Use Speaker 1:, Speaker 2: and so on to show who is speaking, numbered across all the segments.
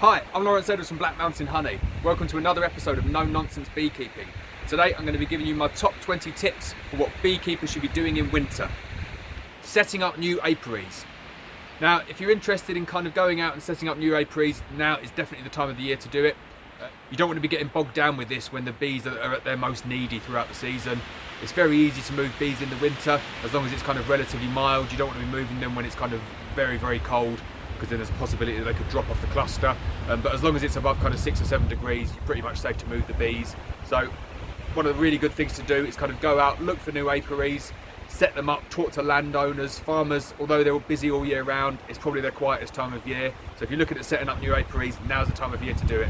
Speaker 1: Hi, I'm Lawrence Edwards from Black Mountain Honey. Welcome to another episode of No Nonsense Beekeeping. Today I'm going to be giving you my top 20 tips for what beekeepers should be doing in winter. Setting up new apiaries. Now, if you're interested in kind of going out and setting up new apiaries, now is definitely the time of the year to do it. You don't want to be getting bogged down with this when the bees are at their most needy throughout the season. It's very easy to move bees in the winter, as long as it's kind of relatively mild. You don't want to be moving them when it's kind of very, very cold, because then there's a possibility that they could drop off the cluster. But as long as it's above kind of 6 or 7 degrees, you're pretty much safe to move the bees. So one of the really good things to do is kind of go out, look for new apiaries, set them up, talk to landowners, farmers. Although they're busy all year round, it's probably their quietest time of year. So if you're looking at setting up new apiaries, now's the time of year to do it.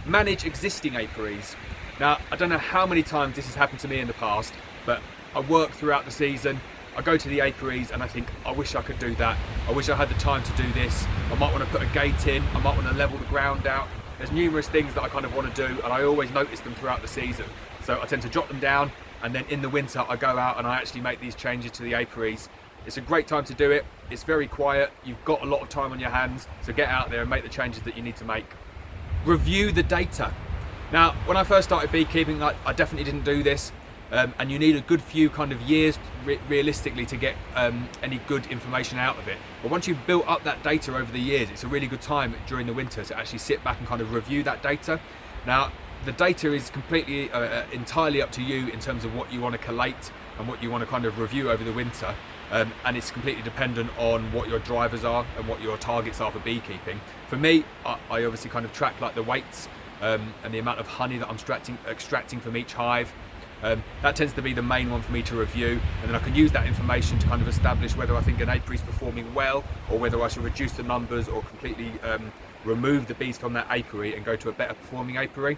Speaker 1: Manage existing apiaries. Now, I don't know how many times this has happened to me in the past, but I work throughout the season, I go to the apiaries and I think, I wish I could do that. I wish I had the time to do this. I might want to put a gate in, I might want to level the ground out. There's numerous things that I kind of want to do, and I always notice them throughout the season. So I tend to jot them down, and then in the winter I go out and I actually make these changes to the apiaries. It's a great time to do it. It's very quiet. You've got a lot of time on your hands, so get out there and make the changes that you need to make. Review the data. Now, when I first started beekeeping, I definitely didn't do this, and you need a good few kind of years realistically to get any good information out of it. But once you've built up that data over the years, it's a really good time during the winter to actually sit back and kind of review that data. Now, the data is completely entirely up to you in terms of what you want to collate and what you want to kind of review over the winter. And it's completely dependent on what your drivers are and what your targets are for beekeeping. For me, I obviously kind of track like the weights and the amount of honey that I'm extracting from each hive. That tends to be the main one for me to review, and then I can use that information to kind of establish whether I think an apiary is performing well, or whether I should reduce the numbers or completely remove the bees from that apiary and go to a better performing apiary.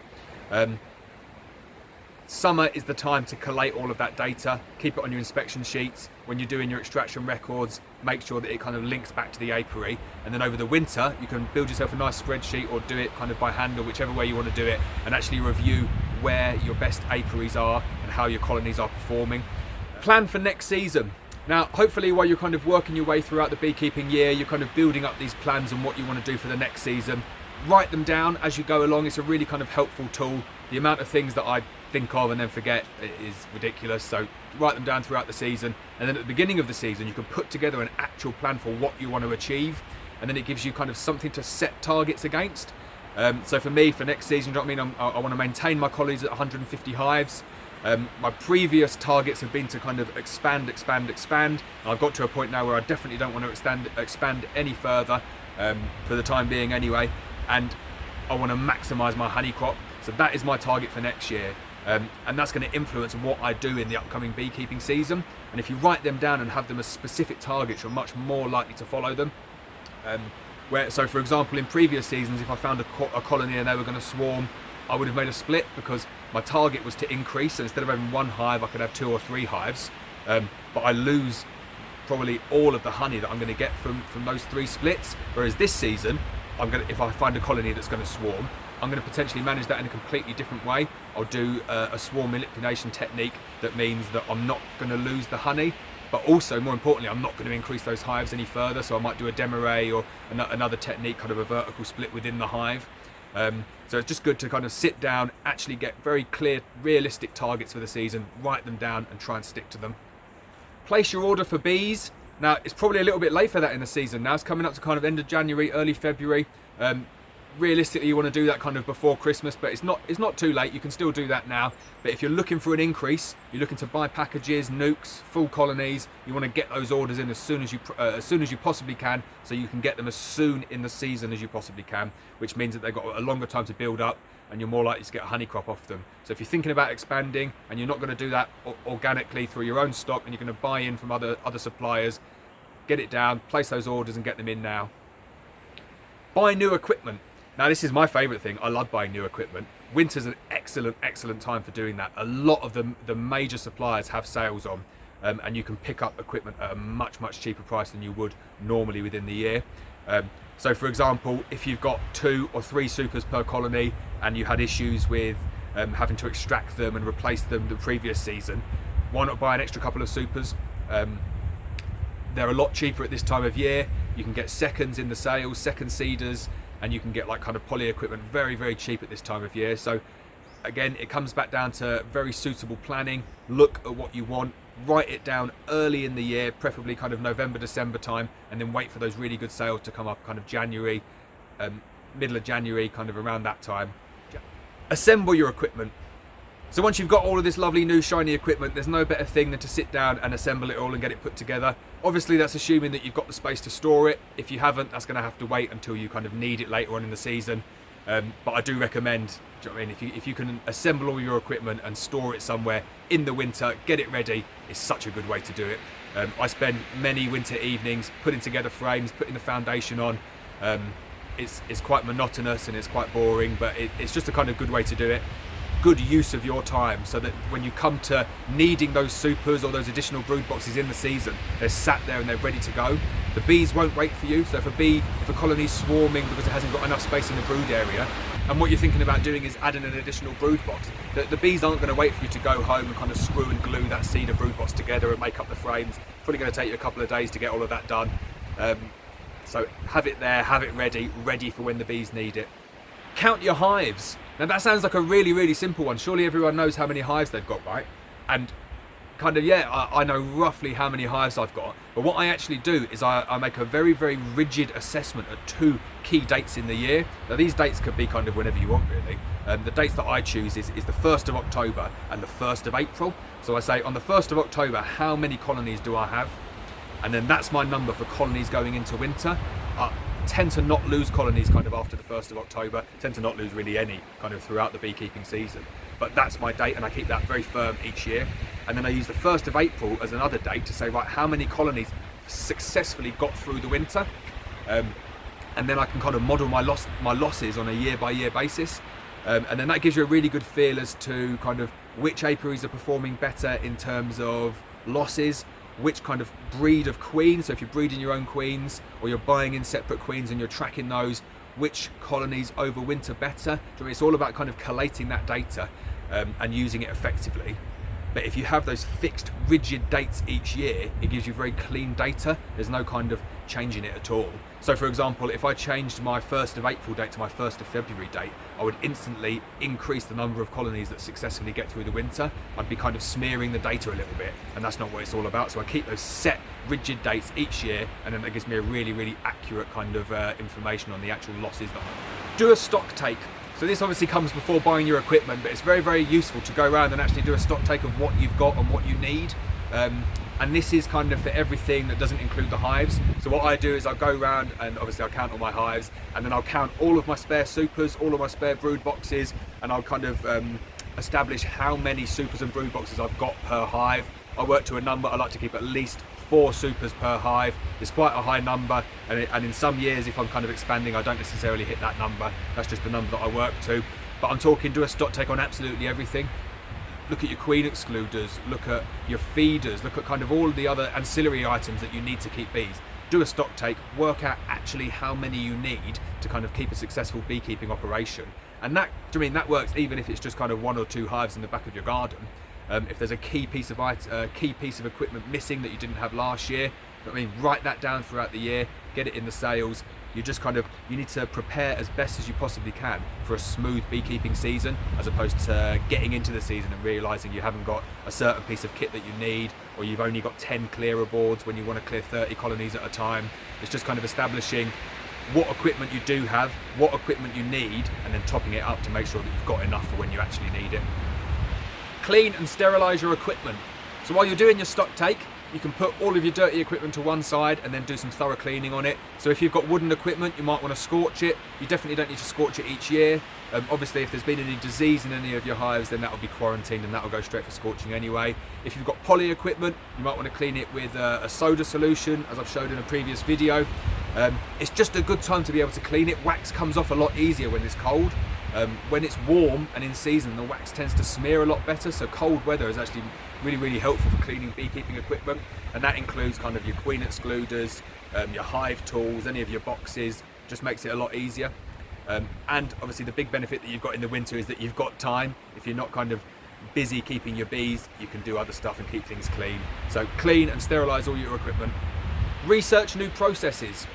Speaker 1: Summer is the time to collate all of that data, keep it on your inspection sheets. When you're doing your extraction records, make sure that it kind of links back to the apiary. And then over the winter, you can build yourself a nice spreadsheet or do it kind of by hand, or whichever way you want to do it, and actually review where your best apiaries are and how your colonies are performing. Plan for next season. Now, hopefully while you're kind of working your way throughout the beekeeping year, you're kind of building up these plans on what you want to do for the next season. Write them down as you go along. It's a really kind of helpful tool. The amount of things that I think of and then forget is ridiculous, so write them down throughout the season, and then at the beginning of the season you can put together an actual plan for what you want to achieve, and then it gives you kind of something to set targets against. So for me, for next season, you know what I mean, I want to maintain my colonies at 150 hives. My previous targets have been to kind of expand. And I've got to a point now where I definitely don't want to expand any further, for the time being anyway, and I want to maximise my honey crop. So that is my target for next year, and that's going to influence what I do in the upcoming beekeeping season. And if you write them down and have them as specific targets, you're much more likely to follow them. So for example, in previous seasons, if I found a colony and they were going to swarm, I would have made a split, because my target was to increase. So instead of having 1 hive, I could have 2 or 3 hives, but I lose probably all of the honey that I'm going to get from those 3 splits. Whereas this season, if I find a colony that's going to swarm, I'm going to potentially manage that in a completely different way. I'll do a swarm manipulation technique that means that I'm not going to lose the honey, but also, more importantly, I'm not going to increase those hives any further. So I might do a demarré or another technique, kind of a vertical split within the hive. So it's just good to kind of sit down, actually get very clear, realistic targets for the season, write them down and try and stick to them. Place your order for bees. Now, it's probably a little bit late for that in the season. Now it's coming up to kind of end of January, early February. Realistically, you want to do that kind of before Christmas, but it's not too late. You can still do that now. But if you're looking for an increase, you're looking to buy packages, nukes, full colonies, you want to get those orders in as soon as you possibly can, so you can get them as soon in the season as you possibly can, which means that they've got a longer time to build up and you're more likely to get a honey crop off them. So if you're thinking about expanding and you're not going to do that organically through your own stock, and you're going to buy in from other suppliers, get it down, place those orders and get them in now. Buy new equipment. Now, this is my favourite thing. I love buying new equipment. Winter's an excellent time for doing that. A lot of the major suppliers have sales on, and you can pick up equipment at a much cheaper price than you would normally within the year. So for example, if you've got 2 or 3 supers per colony and you had issues with having to extract them and replace them the previous season, why not buy an extra couple of supers? They're a lot cheaper at this time of year. You can get seconds in the sales, second seeders. and you can get like kind of poly equipment very, very cheap at this time of year. So again, it comes back down to very suitable planning. Look at what you want, write it down early in the year, preferably kind of November, December time, and then wait for those really good sales to come up kind of January, middle of January, kind of around that time. Assemble your equipment. So once you've got all of this lovely new shiny equipment, there's no better thing than to sit down and assemble it all and get it put together. Obviously that's assuming that you've got the space to store it. If you haven't, that's going to have to wait until you kind of need it later on in the season. But I do recommend, do you know what I mean, if you can assemble all your equipment and store it somewhere in the winter, get it ready, it's such a good way to do it. I spend many winter evenings putting together frames, putting the foundation on. It's quite monotonous and it's quite boring, but it's just a kind of good way to do it. Good use of your time, so that when you come to needing those supers or those additional brood boxes in the season, they're sat there and they're ready to go. The bees won't wait for you. So if a colony's swarming because it hasn't got enough space in the brood area, and what you're thinking about doing is adding an additional brood box, the bees aren't going to wait for you to go home and kind of screw and glue that cedar brood box together and make up the frames. It's probably going to take you a couple of days to get all of that done. So have it there, have it ready for when the bees need it. Count your hives. Now that sounds like a really, really simple one. Surely everyone knows how many hives they've got, right? And kind of, yeah, I know roughly how many hives I've got. But what I actually do is I make a very, very rigid assessment at 2 key dates in the year. Now these dates could be kind of whenever you want, really. The dates that I choose is the 1st of October and the 1st of April. So I say on the 1st of October, how many colonies do I have? And then that's my number for colonies going into winter. Tend to not lose colonies kind of after the 1st of October, tend to not lose really any kind of throughout the beekeeping season. But that's my date and I keep that very firm each year. And then I use the 1st of April as another date to say, right, how many colonies successfully got through the winter? And then I can kind of model my losses on a year by year basis. And then that gives you a really good feel as to kind of which apiaries are performing better in terms of losses, which kind of breed of queen. So if you're breeding your own queens or you're buying in separate queens and you're tracking those, which colonies overwinter better. So it's all about kind of collating that data and using it effectively. But if you have those fixed rigid dates each year, it gives you very clean data. There's no kind of changing it at all. So for example, if I changed my 1st of April date to my 1st of February date, I would instantly increase the number of colonies that successfully get through the winter. I'd be kind of smearing the data a little bit, and that's not what it's all about. So I keep those set rigid dates each year, and then that gives me a really, really accurate kind of information on the actual losses that I do. A stock take. So this obviously comes before buying your equipment, but it's very, very useful to go around and actually do a stock take of what you've got and what you need. And this is kind of for everything that doesn't include the hives. So what I do is I'll go around and obviously I'll count all my hives, and then I'll count all of my spare supers, all of my spare brood boxes, and I'll kind of establish how many supers and brood boxes I've got per hive. I work to a number. I like to keep at least 4 supers per hive. It's quite a high number, and in some years, if I'm kind of expanding, I don't necessarily hit that number. That's just the number that I work to. But I'm talking, do a stock take on absolutely everything. Look at your queen excluders, look at your feeders, look at kind of all the other ancillary items that you need to keep bees. Do a stock take, work out actually how many you need to kind of keep a successful beekeeping operation. And that, I mean, that works even if it's just kind of 1 or 2 hives in the back of your garden. If there's a key piece of equipment missing that you didn't have last year, I mean, write that down throughout the year, get it in the sales. You just kind of, you need to prepare as best as you possibly can for a smooth beekeeping season, as opposed to getting into the season and realizing you haven't got a certain piece of kit that you need, or you've only got 10 clearer boards when you want to clear 30 colonies at a time. It's just kind of establishing what equipment you do have, what equipment you need, and then topping it up to make sure that you've got enough for when you actually need it. Clean and sterilize your equipment. So while you're doing your stock take, you can put all of your dirty equipment to one side and then do some thorough cleaning on it. So if you've got wooden equipment, you might want to scorch it. You definitely don't need to scorch it each year. Obviously, if there's been any disease in any of your hives, then that will be quarantined and that will go straight for scorching anyway. If you've got poly equipment, you might want to clean it with a soda solution, as I've showed in a previous video. It's just a good time to be able to clean it. Wax comes off a lot easier when it's cold. When it's warm and in season, the wax tends to smear a lot better, so cold weather is actually really, really helpful for cleaning beekeeping equipment, and that includes kind of your queen excluders, your hive tools, any of your boxes. Just makes it a lot easier. And obviously the big benefit that you've got in the winter is that you've got time. If you're not kind of busy keeping your bees, you can do other stuff and keep things clean. So clean and sterilize all your equipment. Research new processes.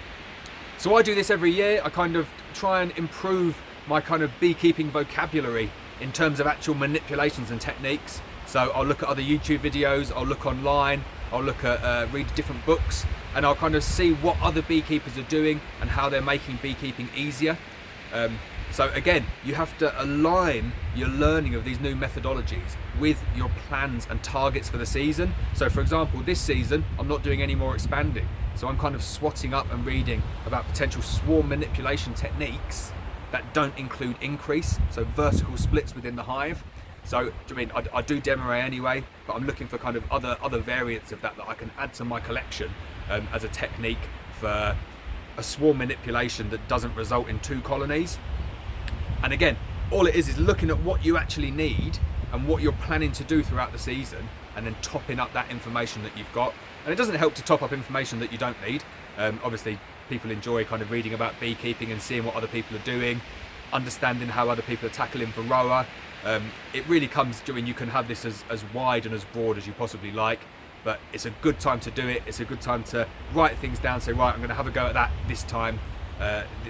Speaker 1: So I do this every year. I kind of try and improve my kind of beekeeping vocabulary in terms of actual manipulations and techniques. So I'll look at other YouTube videos, I'll look online, I'll look at read different books, and I'll kind of see what other beekeepers are doing and how they're making beekeeping easier. So again, you have to align your learning of these new methodologies with your plans and targets for the season. So for example, this season, I'm not doing any more expanding. So I'm kind of swatting up and reading about potential swarm manipulation techniques that don't include increase, so vertical splits within the hive. So I do Demeray anyway, but I'm looking for kind of other variants of that I can add to my collection as a technique for a swarm manipulation that doesn't result in 2 colonies. And again, all it is looking at what you actually need and what you're planning to do throughout the season, and then topping up that information that you've got. And it doesn't help to top up information that you don't need. Obviously, people enjoy kind of reading about beekeeping and seeing what other people are doing, understanding how other people are tackling Varroa. It really comes to, you can have this as wide and as broad as you possibly like, but it's a good time to do it. It's a good time to write things down, say, right, I'm going to have a go at that this time,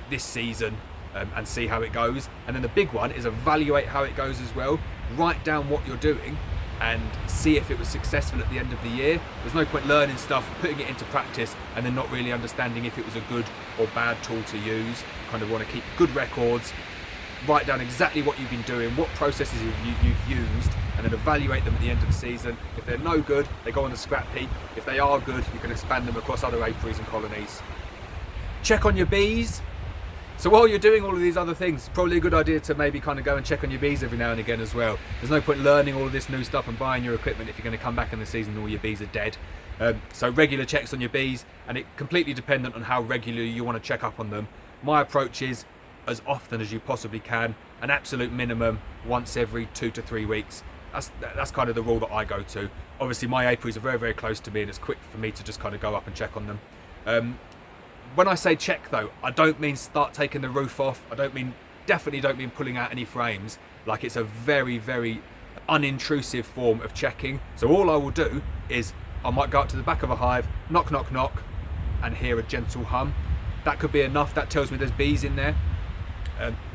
Speaker 1: this season, and see how it goes. And then the big one is evaluate how it goes as well. Write down what you're doing and see if it was successful at the end of the year. There's no point learning stuff, putting it into practice, and then not really understanding if it was a good or bad tool to use. You kind of want to keep good records, write down exactly what you've been doing, what processes you've used, and then evaluate them at the end of the season. If they're no good, they go on the scrap heap. If they are good, you can expand them across other apiaries and colonies. Check on your bees. So while you're doing all of these other things, it's probably a good idea to maybe kind of go and check on your bees every now and again as well. There's no point learning all of this new stuff and buying your equipment if you're going to come back in the season and all your bees are dead. So regular checks on your bees, and it's completely dependent on how regularly you want to check up on them. My approach is as often as you possibly can, an absolute minimum once every 2 to 3 weeks. That's kind of the rule that I go to. Obviously my apiaries are very, very close to me, and it's quick for me to just kind of go up and check on them. When I say check though, I don't mean start taking the roof off. Definitely don't mean pulling out any frames. Like, it's a very, very unintrusive form of checking. So all I will do is I might go up to the back of a hive, knock, knock, knock, and hear a gentle hum. That could be enough. That tells me there's bees in there.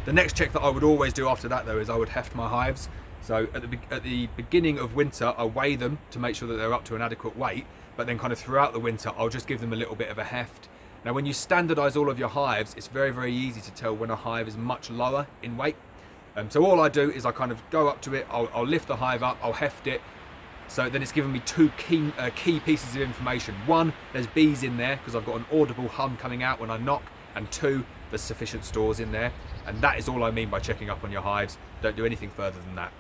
Speaker 1: The next check that I would always do after that though is I would heft my hives. So at the beginning of winter, I weigh them to make sure that they're up to an adequate weight, but then kind of throughout the winter, I'll just give them a little bit of a heft. Now, when you standardize all of your hives, it's very, very easy to tell when a hive is much lower in weight. So all I do is I kind of go up to it, I'll lift the hive up, I'll heft it. So then it's given me 2 key pieces of information. 1, there's bees in there because I've got an audible hum coming out when I knock, and 2, there's sufficient stores in there. And that is all I mean by checking up on your hives. Don't do anything further than that.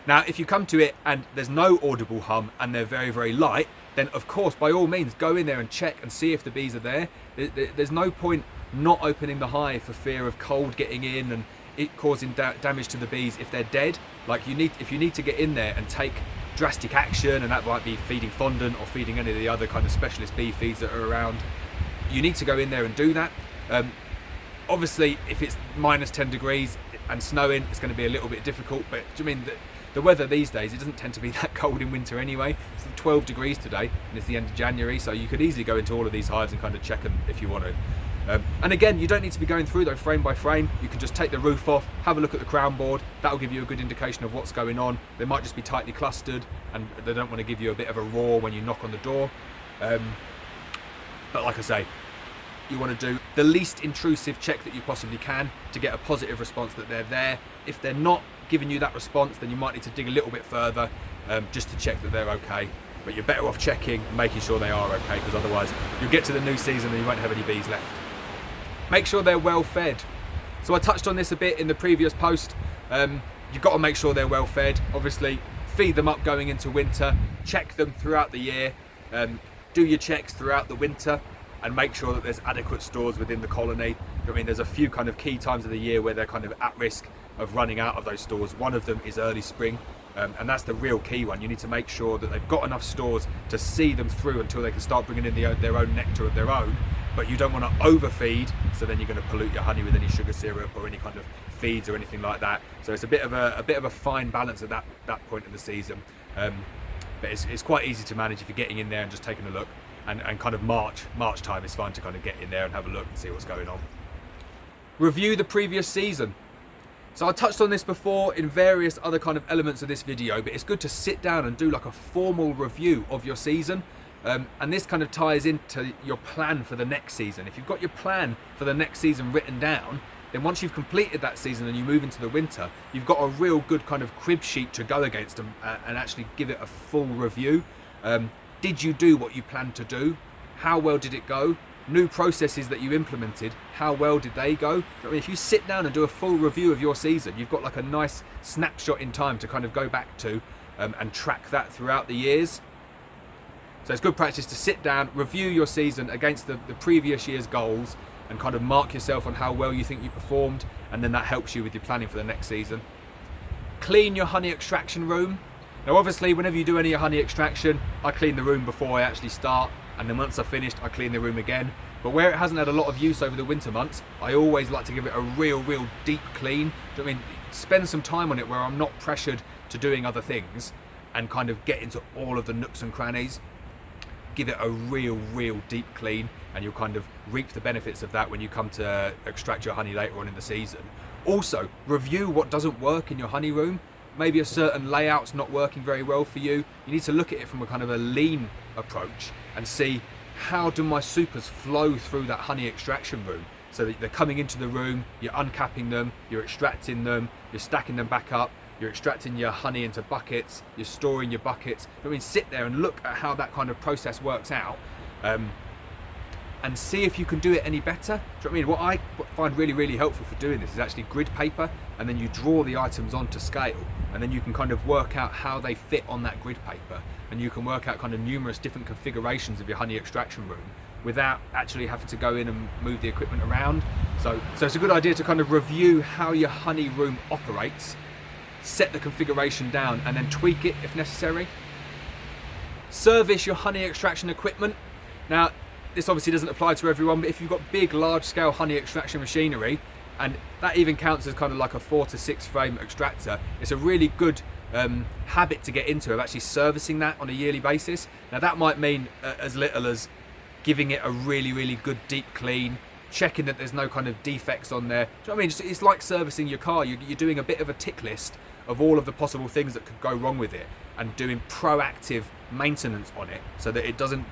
Speaker 1: Now, if you come to it and there's no audible hum and they're very, very light, then of course, by all means, go in there and check and see if the bees are there. There's no point not opening the hive for fear of cold getting in and it causing damage to the bees if they're dead. Like, if you need to get in there and take drastic action, and that might be feeding fondant or feeding any of the other kind of specialist bee feeds that are around, you need to go in there and do that. Obviously, if it's minus 10 degrees and snowing, it's going to be a little bit difficult, but do you mean that the weather these days, it doesn't tend to be that cold in winter anyway. It's 12 degrees today and it's the end of January, so you could easily go into all of these hives and kind of check them if you want to. And again, you don't need to be going through though frame by frame. You can just take the roof off, have a look at the crown board. That'll give you a good indication of what's going on. They might just be tightly clustered and they don't want to give you a bit of a roar when you knock on the door. But like I say, you want to do the least intrusive check that you possibly can to get a positive response that they're there. If they're not giving you that response, then you might need to dig a little bit further just to check that they're okay. But you're better off checking and making sure they are okay, because otherwise you'll get to the new season and you won't have any bees left. Make sure they're well fed. So I touched on this a bit in the previous post. You've got to make sure they're well fed. Obviously, feed them up going into winter, check them throughout the year, do your checks throughout the winter, and make sure that there's adequate stores within the colony. I mean, there's a few kind of key times of the year where they're kind of at risk of running out of those stores. One of them is early spring, and that's the real key one. You need to make sure that they've got enough stores to see them through until they can start bringing in their own nectar of their own, but you don't want to overfeed, so then you're going to pollute your honey with any sugar syrup or any kind of feeds or anything like that. So it's a bit of a fine balance at that point in the season, but it's quite easy to manage if you're getting in there and just taking a look. and kind of March time is fine to kind of get in there and have a look and see what's going on. Review the previous season. So I touched on this before in various other kind of elements of this video, but it's good to sit down and do like a formal review of your season. And this kind of ties into your plan for the next season. If you've got your plan for the next season written down, then once you've completed that season and you move into the winter, you've got a real good kind of crib sheet to go against and actually give it a full review. Did you do what you planned to do? How well did it go? New processes that you implemented, how well did they go? I mean, if you sit down and do a full review of your season, you've got like a nice snapshot in time to kind of go back to and track that throughout the years. So it's good practice to sit down, review your season against the previous year's goals and kind of mark yourself on how well you think you performed, and then that helps you with your planning for the next season. Clean your honey extraction room. Now obviously whenever you do any honey extraction, I clean the room before I actually start, and then once I've finished I clean the room again. But where it hasn't had a lot of use over the winter months, I always like to give it a real deep clean. Do you know what I mean? Spend some time on it where I'm not pressured to doing other things and kind of get into all of the nooks and crannies. Give it a real deep clean, and you'll kind of reap the benefits of that when you come to extract your honey later on in the season. Also, review what doesn't work in your honey room. Maybe a certain layout's not working very well for you. You need to look at it from a kind of a lean approach and see, how do my supers flow through that honey extraction room? So that they're coming into the room, you're uncapping them, you're extracting them, you're stacking them back up, you're extracting your honey into buckets, you're storing your buckets. I mean, sit there and look at how that kind of process works out, and see if you can do it any better. Do you know what I mean? What I find really helpful for doing this is actually grid paper, and then you draw the items onto scale, and then you can kind of work out how they fit on that grid paper, and you can work out kind of numerous different configurations of your honey extraction room without actually having to go in and move the equipment around. So it's a good idea to kind of review how your honey room operates, set the configuration down, and then tweak it if necessary. Service your honey extraction equipment. Now, this obviously doesn't apply to everyone, but if you've got big, large-scale honey extraction machinery, and that even counts as kind of like a 4 to 6 frame extractor, it's a really good habit to get into of actually servicing that on a yearly basis. Now, that might mean as little as giving it a really good deep clean, checking that there's no kind of defects on there. Do you know what I mean? It's like servicing your car. You're doing a bit of a tick list of all of the possible things that could go wrong with it, and doing proactive maintenance on it so that it doesn't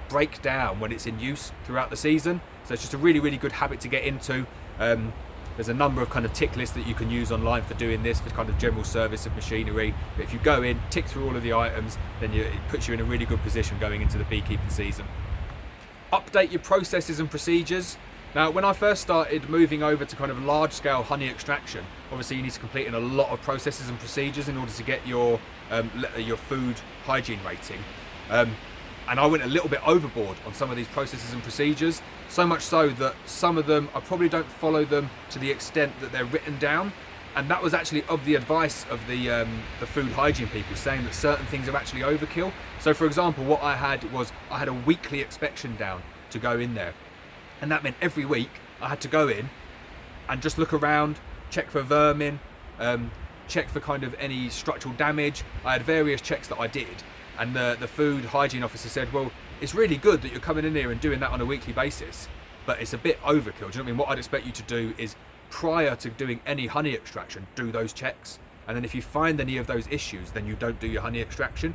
Speaker 1: break down when it's in use throughout the season. So it's just a really good habit to get into. There's a number of kind of tick lists that you can use online for doing this, for kind of general service of machinery. But if you go in, tick through all of the items, then it puts you in a really good position going into the beekeeping season. Update your processes and procedures. Now, when I first started moving over to kind of large-scale honey extraction, obviously you need to complete a lot of processes and procedures in order to get your food hygiene rating. And I went a little bit overboard on some of these processes and procedures, so much so that some of them, I probably don't follow them to the extent that they're written down. And that was actually of the advice of the food hygiene people, saying that certain things are actually overkill. So for example, what I had was, I had a weekly inspection down to go in there. And that meant every week I had to go in and just look around, check for vermin, check for kind of any structural damage. I had various checks that I did. And the food hygiene officer said, well, it's really good that you're coming in here and doing that on a weekly basis, but it's a bit overkill. Do you know what I mean? What I'd expect you to do is, prior to doing any honey extraction, do those checks. And then if you find any of those issues, then you don't do your honey extraction.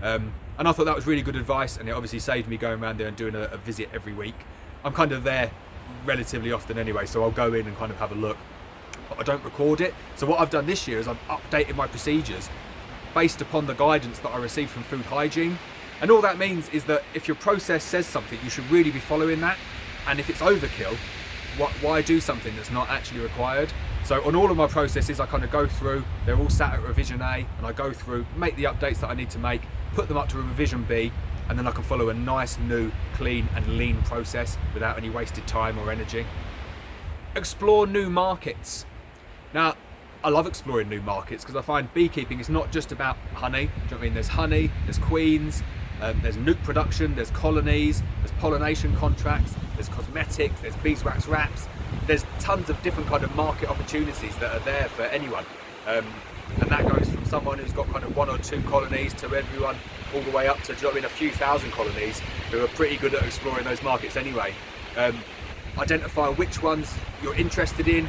Speaker 1: And I thought that was really good advice, and it obviously saved me going around there and doing a visit every week. I'm kind of there relatively often anyway, so I'll go in and kind of have a look, but I don't record it. So what I've done this year is I've updated my procedures based upon the guidance that I received from food hygiene. And all that means is that if your process says something, you should really be following that. And if it's overkill, why do something that's not actually required? So on all of my processes, I kind of go through, they're all sat at revision A, and I go through, make the updates that I need to make, put them up to revision B, and then I can follow a nice, new, clean and lean process without any wasted time or energy. Explore new markets. Now, I love exploring new markets because I find beekeeping is not just about honey. Do you know what I mean? There's honey, there's queens, there's nuke production, there's colonies, there's pollination contracts, there's cosmetics, there's beeswax wraps. There's tons of different kind of market opportunities that are there for anyone. And that goes from someone who's got kind of 1 or 2 colonies to everyone all the way up to, do you know what I mean, a few thousand colonies who are pretty good at exploring those markets anyway. Identify which ones you're interested in,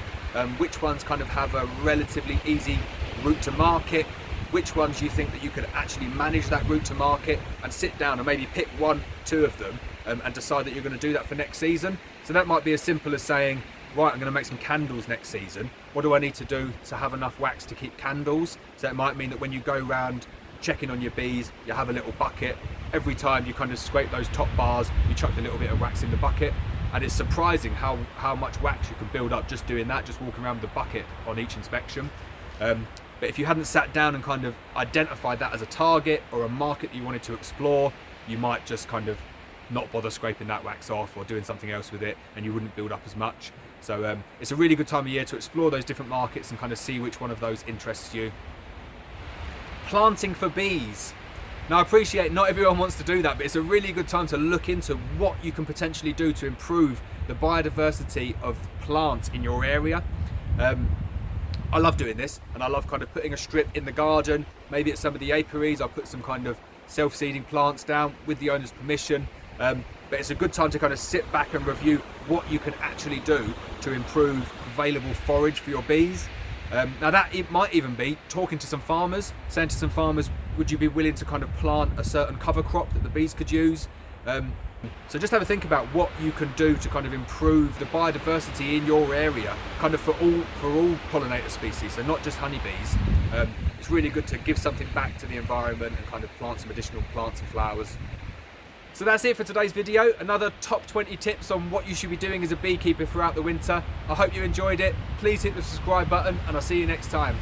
Speaker 1: which ones kind of have a relatively easy route to market, which ones you think that you could actually manage that route to market, and sit down and maybe pick 1, 2 of them and decide that you're going to do that for next season. So that might be as simple as saying, right, I'm going to make some candles next season. What do I need to do to have enough wax to keep candles? So it might mean that when you go around checking on your bees, you have a little bucket. Every time you kind of scrape those top bars, you chuck a little bit of wax in the bucket. And it's surprising how much wax you can build up just doing that, just walking around with the bucket on each inspection. But if you hadn't sat down and kind of identified that as a target or a market that you wanted to explore, you might just kind of not bother scraping that wax off or doing something else with it, and you wouldn't build up as much. So it's a really good time of year to explore those different markets and kind of see which one of those interests you. Planting for bees. Now I appreciate not everyone wants to do that, but it's a really good time to look into what you can potentially do to improve the biodiversity of plants in your area. I love doing this, and I love kind of putting a strip in the garden. Maybe at some of the apiaries I'll put some kind of self-seeding plants down with the owner's permission. But it's a good time to kind of sit back and review what you can actually do to improve available forage for your bees. Now that it might even be talking to some farmers, saying to some farmers, would you be willing to kind of plant a certain cover crop that the bees could use? So just have a think about what you can do to kind of improve the biodiversity in your area, kind of for all pollinator species, so not just honeybees. It's really good to give something back to the environment and kind of plant some additional plants and flowers. So that's it for today's video. Another top 20 tips on what you should be doing as a beekeeper throughout the winter. I hope you enjoyed it. Please hit the subscribe button, and I'll see you next time.